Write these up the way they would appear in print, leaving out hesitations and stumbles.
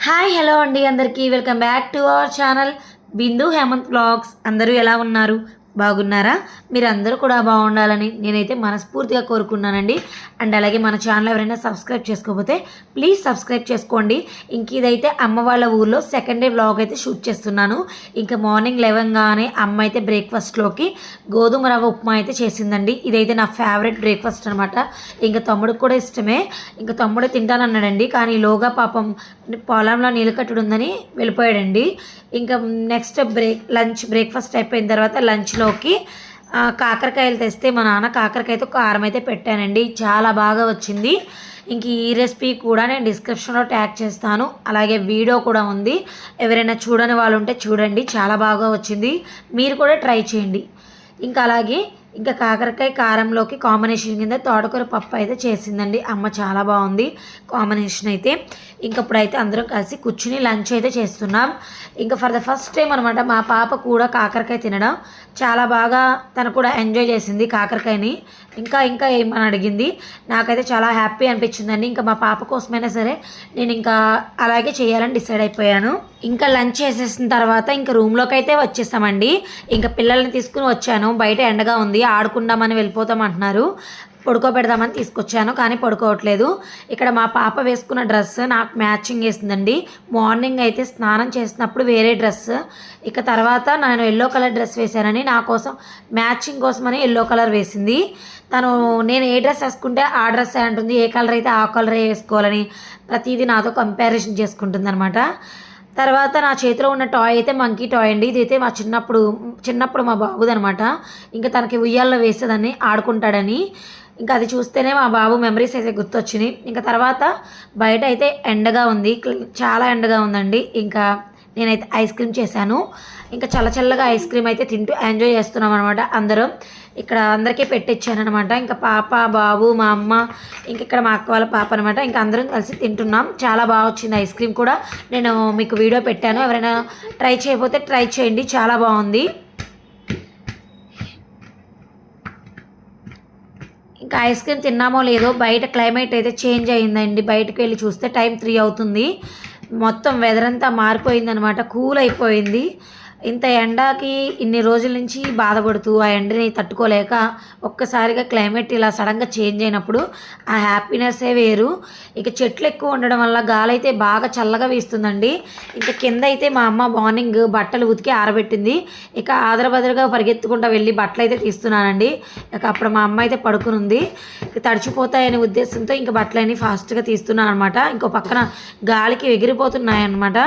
Hi hello అండి అందరికీ welcome back to our channel Bindu Hemanth vlogs. అందరూ ఎలా ఉన్నారు? బాగున్నారా? మీరు అందరూ కూడా బాగుండాలని నేనైతే మనస్ఫూర్తిగా కోరుకున్నానండి. అండ్ అలాగే మన ఛానల్ ఎవరైనా సబ్స్క్రైబ్ చేసుకోకపోతే ప్లీజ్ సబ్స్క్రైబ్ చేసుకోండి. ఇంక ఇదైతే అమ్మ వాళ్ళ ఊర్లో సెకండ్ డే వ్లాగ్ అయితే షూట్ చేస్తున్నాను. ఇంకా మార్నింగ్ లేవగానే అమ్మ అయితే బ్రేక్ఫాస్ట్లోకి గోధుమ రవ్వ ఉప్మా అయితే చేసిందండి. ఇదైతే నా ఫేవరెట్ బ్రేక్ఫాస్ట్ అనమాట. ఇంకా తమ్ముడికి కూడా ఇష్టమే. ఇంకా తమ్ముడే తింటానన్నాడండి, కానీ లోగా పాపం పొలంలో నీళ్ళు కట్టుడు ఉందని వెళ్ళిపోయాడండి. ఇంకా నెక్స్ట్ లంచ్ బ్రేక్ఫాస్ట్ అయిపోయిన తర్వాత లంచ్లోకి కాకరకాయలు తెస్తే మా నాన్న కాకరకాయతో కారం అయితే పెట్టానండి. చాలా బాగా వచ్చింది. ఇంక ఈ రెసిపీ కూడా నేను డిస్క్రిప్షన్లో ట్యాగ్ చేస్తాను, అలాగే వీడియో కూడా ఉంది. ఎవరైనా చూడని వాళ్ళు ఉంటే చూడండి, చాలా బాగా వచ్చింది. మీరు కూడా ట్రై చేయండి. ఇంకా అలాగే ఇంకా కాకరకాయ కారంలోకి కాంబినేషన్ కింద తోటకూర పప్పు అయితే చేసిందండి అమ్మ. చాలా బాగుంది కాంబినేషన్ అయితే. ఇంకప్పుడైతే అందరం కలిసి కూర్చుని లంచ్ అయితే చేస్తున్నాం. ఇంకా ఫర్ ద ఫస్ట్ టైం అనమాట మా పాప కూడా కాకరకాయ తినడం. చాలా బాగా తను కూడా ఎంజాయ్ చేసింది కాకరకాయని. ఇంకా ఇంకా ఏమని అడిగింది. నాకైతే చాలా హ్యాపీ అనిపించిందండి. ఇంకా మా పాప కోసమైనా సరే నేను ఇంకా అలాగే చేయాలని డిసైడ్ అయిపోయాను. ఇంకా లంచ్ చేసేసిన తర్వాత ఇంకా రూమ్లోకి అయితే వచ్చేసామండి. ఇంకా పిల్లల్ని తీసుకుని వచ్చాను. బయట ఎండగా ఉంది, ఆడుకుందామని వెళ్ళిపోతాం అంటున్నారు. పడుకోబెడదామని తీసుకొచ్చాను, కానీ పడుకోవట్లేదు. ఇక్కడ మా పాప వేసుకున్న డ్రెస్ నాకు మ్యాచింగ్ వేసిందండి. మార్నింగ్ అయితే స్నానం చేసినప్పుడు వేరే డ్రెస్, ఇక తర్వాత నేను ఎల్లో కలర్ డ్రెస్ వేశానని నా కోసం మ్యాచింగ్ కోసమని ఎల్లో కలర్ వేసింది. తను నేను ఏ డ్రెస్ వేసుకుంటే ఆ డ్రెస్ అంటుంది, ఏ కలర్ అయితే ఆ కలరే వేసుకోవాలని ప్రతిదీ నాతో కంపారిజన్ చేసుకుంటుంది అనమాట. తర్వాత నా చేతిలో ఉన్న టాయ్ అయితే మంకీ టాయ్ అండి. ఇదైతే మా చిన్నప్పుడు మా బాబుది అనమాట. ఇంకా తనకి ఉయ్యాల్లో వేసేదాన్ని ఆడుకుంటాడని. ఇంకా అది చూస్తేనే మా బాబు మెమరీస్ అయితే గుర్తొచ్చినాయి. ఇంకా తర్వాత బయట అయితే ఎండగా ఉంది, చాలా ఎండగా ఉందండి. ఇంకా నేనైతే ఐస్ క్రీమ్ చేశాను. ఇంకా చల్లచల్లగా ఐస్ క్రీమ్ అయితే తింటూ ఎంజాయ్ చేస్తున్నాం అనమాట అందరం. ఇక్కడ అందరికీ పెట్టించాను అనమాట. ఇంకా పాప, బాబు, మా అమ్మ, ఇంక ఇక్కడ మా అక్క వాళ్ళ పాప అనమాట. ఇంకా అందరం కలిసి తింటున్నాం. చాలా బాగా వచ్చింది ఐస్ క్రీమ్ కూడా. నేను మీకు వీడియో పెట్టాను, ఎవరైనా ట్రై చేయకపోతే ట్రై చేయండి, చాలా బాగుంది. ఇంకా ఐస్ క్రీమ్ తిన్నామో లేదో బయట క్లైమేట్ అయితే చేంజ్ అయ్యిందండి. బయటకు వెళ్ళి చూస్తే టైం 3 అవుతుంది. మొత్తం వెదర్ అంతా మారిపోయిందనమాట, కూల్ అయిపోయింది. ఇంత ఎండకి ఇన్ని రోజుల నుంచి బాధపడుతూ ఆ ఎండని తట్టుకోలేక ఒక్కసారిగా క్లైమేట్ ఇలా సడన్గా చేంజ్ అయినప్పుడు ఆ హ్యాపీనెస్సే వేరు. ఇక చెట్లు ఎక్కువ ఉండడం వల్ల గాలి అయితే బాగా చల్లగా వీస్తుందండి. ఇంకా కింద అయితే మా అమ్మ మార్నింగ్ బట్టలు ఉతికి ఆరబెట్టింది. ఇక ఆదరబదరగా పరిగెత్తుకుంటూ వెళ్ళి బట్టలు అయితే తీస్తున్నానండి. ఇక అప్పుడు మా అమ్మ అయితే పడుకునుంది. తడిచిపోతాయనే ఉద్దేశంతో ఇంకా బట్టలన్నీ ఫాస్ట్గా తీస్తున్నాను అనమాట. ఇంకో పక్కన గాలికి ఎగిరిపోతున్నాయి అన్నమాట.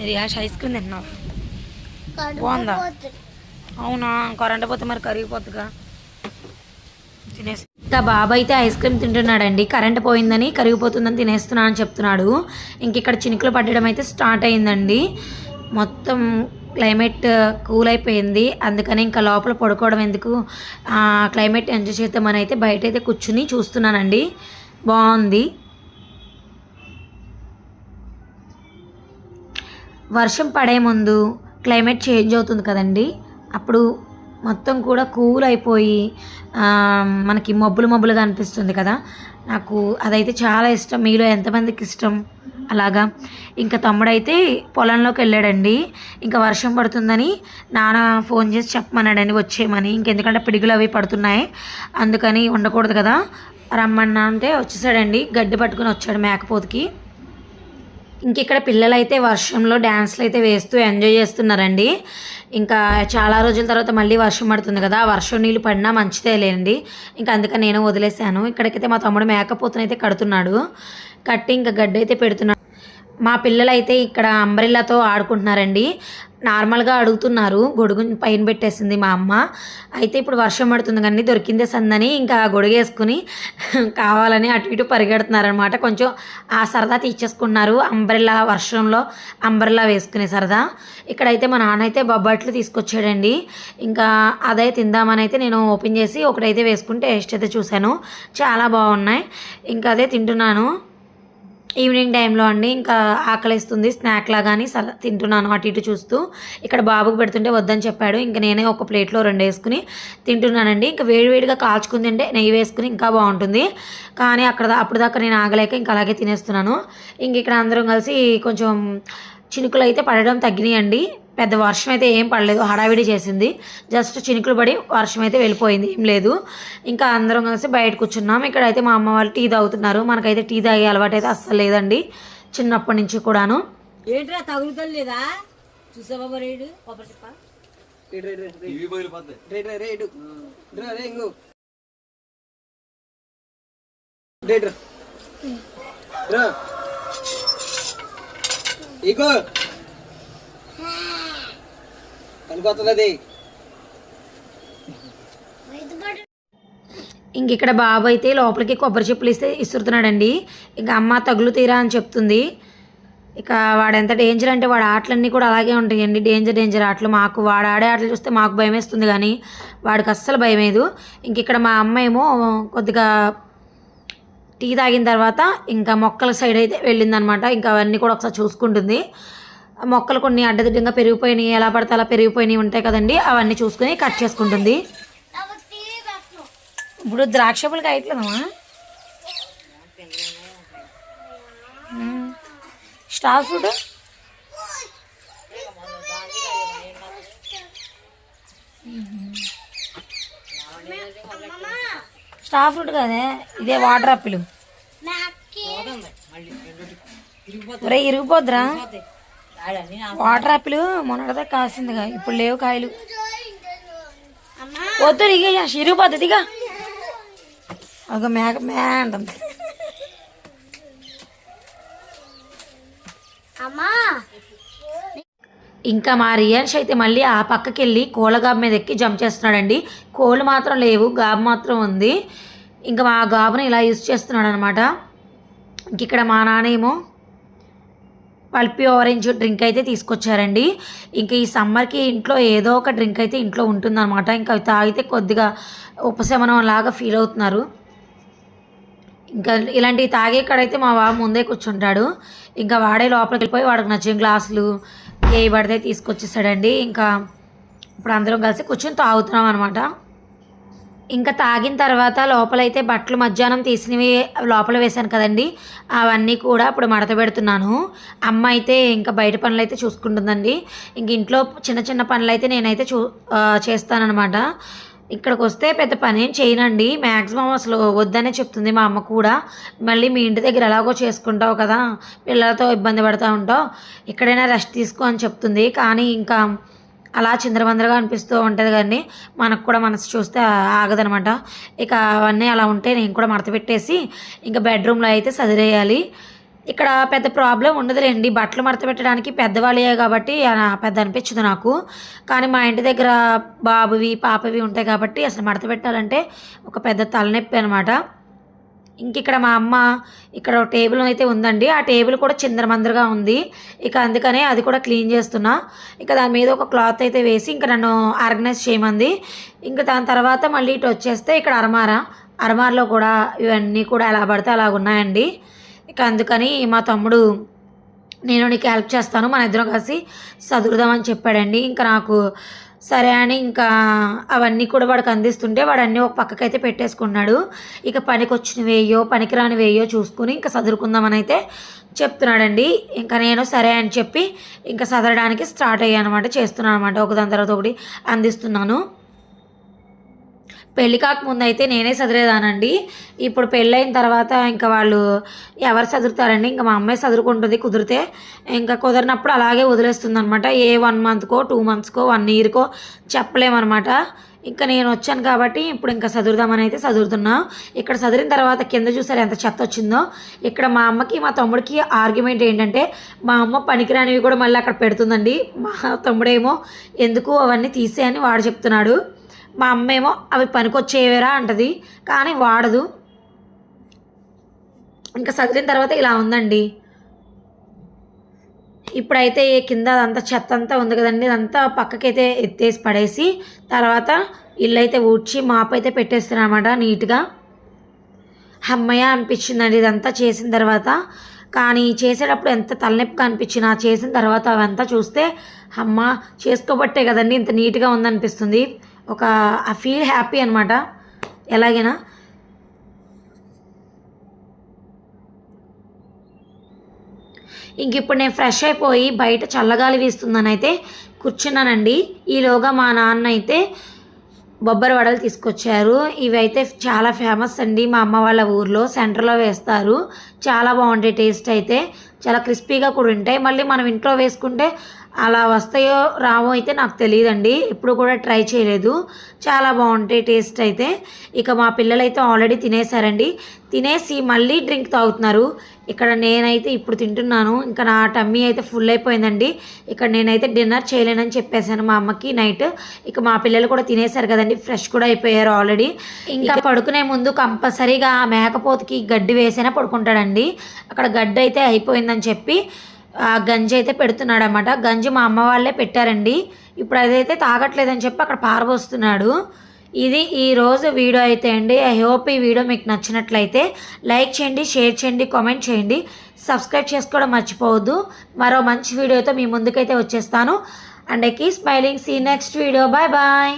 రియాష్ ఐస్ క్రీమ్ తిన్నావు, బాగుందా? అవునా, కరెంట్ పోతే మరి కరిగిపోతుందిగా. తినేసి ఇంకా బాబు అయితే ఐస్ క్రీమ్ తింటున్నాడండి. కరెంట్ పోయిందని కరిగిపోతుందని తినేస్తున్నా అని చెప్తున్నాడు. ఇంక ఇక్కడ చినుకులు పడడం అయితే స్టార్ట్ అయిందండి. మొత్తం క్లైమేట్ కూల్ అయిపోయింది. అందుకని ఇంకా లోపల పడుకోవడం ఎందుకు, క్లైమేట్ ఎంజాయ్ చేద్దామని అయితే బయట అయితే కూర్చుని చూస్తున్నానండి. బాగుంది. వర్షం పడే ముందు క్లైమేట్ చేంజ్ అవుతుంది కదండి, అప్పుడు మొత్తం కూడా కూల్ అయిపోయి మనకి మబ్బులుగా అనిపిస్తుంది కదా. నాకు అదైతే చాలా ఇష్టం. మీలో ఎంతమందికి ఇష్టం అలాగా? ఇంకా తమ్ముడైతే పొలంలోకి వెళ్ళాడండి. ఇంకా వర్షం పడుతుందని నాన్న ఫోన్ చేసి చెప్పమన్నాడండి వచ్చేయమని. ఇంకెందుకంటే పిడుగులు అవి పడుతున్నాయి, అందుకని ఉండకూడదు కదా, రమ్మన్నా అంటే వచ్చేసాడండి. గడ్డి పట్టుకుని వచ్చాడు మేకపోతుకి. ఇంకిక్కడ పిల్లలైతే వర్షంలో డ్యాన్స్లు అయితే వేస్తూ ఎంజాయ్ చేస్తున్నారండి. ఇంకా చాలా రోజుల తర్వాత మళ్ళీ వర్షం పడుతుంది కదా, వర్షం నీళ్ళు పడినా మంచిదే లేండి. ఇంకా అందుకని నేను వదిలేశాను. ఇక్కడికైతే మా తమ్ముడు మేకపోతునైతే కడుతున్నాడు. కట్టి ఇంకా గడ్డి అయితే పెడుతున్నాడు. మా పిల్లలైతే ఇక్కడ అంబ్రెల్లాతో ఆడుకుంటున్నారండి. నార్మల్గా అడుగుతున్నారు. గొడుగు పైన పెట్టేసింది మా అమ్మ. అయితే ఇప్పుడు వర్షం పడుతుంది కానీ దొరికిందే సందని ఇంకా గొడుగు వేసుకుని కావాలని అటు ఇటు పరిగెడుతున్నారనమాట. కొంచెం ఆ సరదా తీర్చేసుకున్నారు. వర్షంలో అంబ్రెల్లా వేసుకునే సరదా. ఇక్కడైతే మా నాన్న అయితే బొబ్బట్లు తీసుకొచ్చాడండి. ఇంకా అదే తిందామని అయితే నేను ఓపెన్ చేసి ఒకటైతే వేసుకుంటే టేస్ట్ అయితే చూశాను. చాలా బాగున్నాయి. ఇంకా అదే తింటున్నాను. ఈవినింగ్ టైంలో అండి ఇంకా ఆకలిస్తుంది, స్నాక్ లాగాని తింటున్నాను అటు ఇటు చూస్తూ. ఇక్కడ బాబుకు పెడుతుంటే వద్దని చెప్పాడు, ఇంకా నేనే ఒక ప్లేట్లో 2 వేసుకుని తింటున్నానండి. ఇంకా వేడివేడిగా కాల్చుకుని తింటే నెయ్యి వేసుకుని ఇంకా బాగుంటుంది, కానీ అప్పుడు దాకా నేను ఆగలేక ఇంకా అలాగే తినేస్తున్నాను. ఇంక ఇక్కడ అందరం కలిసి కొంచెం చినుకులు అయితే పడడం తగ్గినాయండి. పెద్ద వర్షం అయితే ఏం పడలేదు, హడావిడి చేసింది, జస్ట్ చినుకులు పడి వర్షం అయితే వెళ్ళిపోయింది, ఏం లేదు. ఇంకా అందరం కలిసి బయట కూర్చున్నాం. ఇక్కడైతే మా అమ్మ వాళ్ళు టీ తాగుతున్నారు. మనకైతే టీ తాగే అలవాటు అయితే అస్సలు లేదండి చిన్నప్పటి నుంచి కూడాను. ఏంట్రా తగులుతుంది లేదా చూసావా రేడు ఇగో అనుకోతున్నది. ఇంక ఇక్కడ బాబు అయితే లోపలికి కొబ్బరి చెప్పులు ఇస్తున్నాడండి. ఇంకా అమ్మ తగులు తీరా అని చెప్తుంది. ఇక వాడు ఎంత డేంజర్ అంటే వాడు ఆటలన్నీ కూడా అలాగే ఉంటాయండి, డేంజర్ ఆటలు. మాకు వాడు ఆడే ఆటలు చూస్తే మాకు భయం వేస్తుంది, కానీ వాడికి అస్సలు భయం లేదు. ఇంక ఇక్కడ మా అమ్మ ఏమో కొద్దిగా టీ తాగిన తర్వాత ఇంకా మొక్కల సైడ్ అయితే వెళ్ళిందనమాట. ఇంకా అవన్నీ కూడా ఒకసారి చూసుకుంటుంది. మొక్కలు కొన్ని అడ్డదిడ్డంగా పెరిగిపోయినాయి, ఎలా పడితే అలా పెరిగిపోయినాయి ఉంటాయి కదండి, అవన్నీ చూసుకుని కట్ చేసుకుంటుంది. ఇప్పుడు ద్రాక్ష పళ్ళు కాయట్లేదమ్మా, స్టార్ ఫ్రూట్ స్టార్ ఫ్రూట్ కదే, ఇదే వాటర్ ఆపిల్. ఒరే ఇరిగిపోద్దురా, వాటర్ ఆపిల్ మొన్నటిదా కాసిందిగా, ఇప్పుడు లేవు కాయలు. వద్దు దిగా, ఇరిగిపోద్ది దిగా. ఒక మేక మే అంటుంది. ఇంకా మా రియాన్స్ అయితే మళ్ళీ ఆ పక్కకి వెళ్ళి కోళ్ళ గాబు మీద ఎక్కి జంప్ చేస్తున్నాడండి. కోళ్ళు మాత్రం లేవు, గాబు మాత్రం ఉంది. ఇంకా మా గాబుని ఇలా యూజ్ చేస్తున్నాడు అనమాట. ఇంక ఇక్కడ మా నాన్నేమో పల్పి ఆరెంజ్ డ్రింక్ అయితే తీసుకొచ్చారండి. ఇంకా ఈ సమ్మర్కి ఇంట్లో ఏదో ఒక డ్రింక్ అయితే ఇంట్లో ఉంటుందన్నమాట. ఇంకా అవి తాగితే కొద్దిగా ఉపశమనం లాగా ఫీల్ అవుతున్నారు. ఇంకా ఇలాంటివి తాగే కాడైతే మా బాబు ముందే కూర్చుంటాడు. ఇంకా వాడే లోపలికి వెళ్ళిపోయి వాడికి నచ్చిన గ్లాసులు ఏ పడితే తీసుకొచ్చేసాడండి. ఇంకా ఇప్పుడు అందరం కలిసి కూర్చొని తాగుతున్నాం అనమాట. ఇంకా తాగిన తర్వాత లోపలైతే బట్టలు మధ్యాహ్నం తీసినవి లోపల వేశాను కదండి, అవన్నీ కూడా ఇప్పుడు మడత పెడుతున్నాను. అమ్మ అయితే ఇంకా బయట పనులు అయితే చూసుకుంటుందండి. ఇంక ఇంట్లో చిన్న చిన్న పనులు అయితే నేనైతే చేస్తానన్నమాట. ఇక్కడికి వస్తే పెద్ద పని ఏం చేయనండి, మ్యాక్సిమం అసలు వద్దనే చెప్తుంది మా అమ్మ కూడా. మళ్ళీ మీ ఇంటి దగ్గర ఎలాగో చేసుకుంటావు కదా, పిల్లలతో ఇబ్బంది పడుతూ ఉంటావు, ఎక్కడైనా రెస్ట్ తీసుకో అని చెప్తుంది. కానీ ఇంకా అలా చిందరవందరగా అనిపిస్తూ ఉంటుంది, కానీ మనకు కూడా మనసు చూస్తే ఆగదనమాట. ఇక అవన్నీ అలా ఉంటే నేను కూడా మడత పెట్టేసి ఇంకా బెడ్రూమ్లో అయితే సదిరేయాలి. ఇక్కడ పెద్ద ప్రాబ్లం ఉండదులేండి, బట్టలు మడత పెట్టడానికి పెద్దవాళ్ళే కాబట్టి పెద్ద అనిపించదు నాకు. కానీ మా ఇంటి దగ్గర బాబువి పాపవి ఉంటాయి కాబట్టి అసలు మడత పెట్టాలంటే ఒక పెద్ద తలనొప్పి అనమాట. ఇంక ఇక్కడ మా అమ్మ ఇక్కడ టేబుల్ అయితే ఉందండి, ఆ టేబుల్ కూడా చిందరమందరగా ఉంది. ఇక అందుకనే అది కూడా క్లీన్ చేస్తున్నా. ఇక దాని మీద ఒక క్లాత్ అయితే వేసి ఇంకా నన్ను ఆర్గనైజ్ చేయమంది. ఇంకా దాని తర్వాత మళ్ళీ ఇటు వచ్చేస్తే ఇక్కడ అరమారలో కూడా ఇవన్నీ కూడా ఎలా పడితే అలాగ ఉన్నాయండి. ఇక అందుకని మా తమ్ముడు నేను నీకు హెల్ప్ చేస్తాను, మన ఇద్దరం కలిసి చదువుదామని చెప్పాడండి. ఇంకా నాకు సరే అని ఇంకా అవన్నీ కూడా వాడికి అందిస్తుంటే వాడు అన్నీ ఒక పక్కకైతే పెట్టేసుకున్నాడు. ఇక పనికి వచ్చినవేయో పనికిరాని వేయో చూసుకుని ఇంకా చదువుకుందామని అయితే చెప్తున్నాడండి. ఇంకా నేను సరే అని చెప్పి ఇంకా చదవడానికి స్టార్ట్ అయ్యానమాట, చేస్తున్నాను అనమాట, ఒకదాని తర్వాత ఒకటి అందిస్తున్నాను. పెళ్ళి కాకముందు అయితే నేనే చదివేదానండి. ఇప్పుడు పెళ్ళైన తర్వాత ఇంకా వాళ్ళు ఎవరు చదువుతారండి, ఇంకా మా అమ్మాయి చదువుకుంటుంది కుదిరితే, ఇంకా కుదిరినప్పుడు అలాగే వదిలేస్తుంది అనమాట. ఏ 1 మంత్కో 2 మంత్స్కో 1 ఇయర్కో చెప్పలేమన్నమాట. ఇంకా నేను వచ్చాను కాబట్టి ఇప్పుడు ఇంకా చదువుదామని అయితే చదువుతున్నా. ఇక్కడ చదివిన తర్వాత కింద చూసారు ఎంత చెత్త వచ్చిందో. ఇక్కడ మా అమ్మకి మా తమ్ముడికి ఆర్గ్యుమెంట్ ఏంటంటే మా అమ్మ పనికిరానివి కూడా మళ్ళీ అక్కడ పెడుతుందండి. మా తమ్ముడేమో ఎందుకు అవన్నీ తీసేయని వాడు చెప్తున్నాడు. మా అమ్మ ఏమో అవి పనికొచ్చేవేరా అంటది, కానీ వాడదు. ఇంకా చదివిన తర్వాత ఇలా ఉందండి. ఇప్పుడైతే కింద అదంతా చెత్త అంతా ఉంది కదండి, అదంతా పక్కకైతే ఎత్తేసి పడేసి తర్వాత ఇల్లు అయితే ఊడ్చి మాపు అయితే పెట్టేస్తాను అనమాట నీట్గా. అమ్మయ్య అనిపించిందండి ఇదంతా చేసిన తర్వాత. కానీ చేసేటప్పుడు ఎంత తలనొప్పిగా అనిపించినా చేసిన తర్వాత అవంతా చూస్తే అమ్మ చేసుకోబట్టే కదండి ఇంత నీట్గా ఉందనిపిస్తుంది. ఆ ఫీల్ హ్యాపీ అనమాట. ఎలాగైనా ఇంక ఇప్పుడు నేను ఫ్రెష్ అయిపోయి బయట చల్లగాలి వీస్తుందని అయితే కూర్చున్నానండి. ఈలోగా మా నాన్న అయితే బొబ్బరి వడలు తీసుకొచ్చారు. ఇవి అయితే చాలా ఫేమస్ అండి మా అమ్మ వాళ్ళ ఊర్లో, సెంటర్లో వేస్తారు. చాలా బాగుంటాయి, టేస్ట్ అయితే చాలా క్రిస్పీగా కూడా ఉంటాయి. మళ్ళీ మనం ఇంట్లో వేసుకుంటే అలా వస్తాయో రావో అయితే నాకు తెలియదండి, ఎప్పుడు కూడా ట్రై చేయలేదు. చాలా బాగుంటాయి టేస్ట్ అయితే. ఇక మా పిల్లలైతే ఆల్రెడీ తినేసారండి, తినేసి మళ్ళీ డ్రింక్ తాగుతున్నారు. ఇక్కడ నేనైతే ఇప్పుడు తింటున్నాను. ఇంకా నా టమ్మీ అయితే ఫుల్ అయిపోయిందండి. ఇక్కడ నేనైతే డిన్నర్ చేయలేనని చెప్పేశాను మా అమ్మకి నైట్. ఇక మా పిల్లలు కూడా తినేశారు కదండి, ఫ్రెష్ కూడా అయిపోయారు ఆల్రెడీ. ఇంకా పడుకునే ముందు కంపల్సరీగా ఆ మేకపోతుకి గడ్డి వేసైనా పడుకుంటాడండి. అక్కడ గడ్డి అయితే అయిపోయిందని చెప్పి ఆ గంజి అయితే పెడుతున్నాడు అన్నమాట. గంజి మా అమ్మ వాళ్ళే పెట్టారండి. ఇప్పుడు అదైతే తాగట్లేదని చెప్పి అక్కడ పారబోస్తున్నాడు. ఇది ఈరోజు వీడియో అయితే అండి. ఐ హోప్ ఈ వీడియో మీకు నచ్చినట్లయితే లైక్ చేయండి, షేర్ చేయండి, కామెంట్ చేయండి, సబ్స్క్రైబ్ చేసుకోవడం మర్చిపోవద్దు. మరో మంచి వీడియోతో మీ ముందుకైతే వచ్చేస్తాను. And keep smiling. See next video. Bye bye.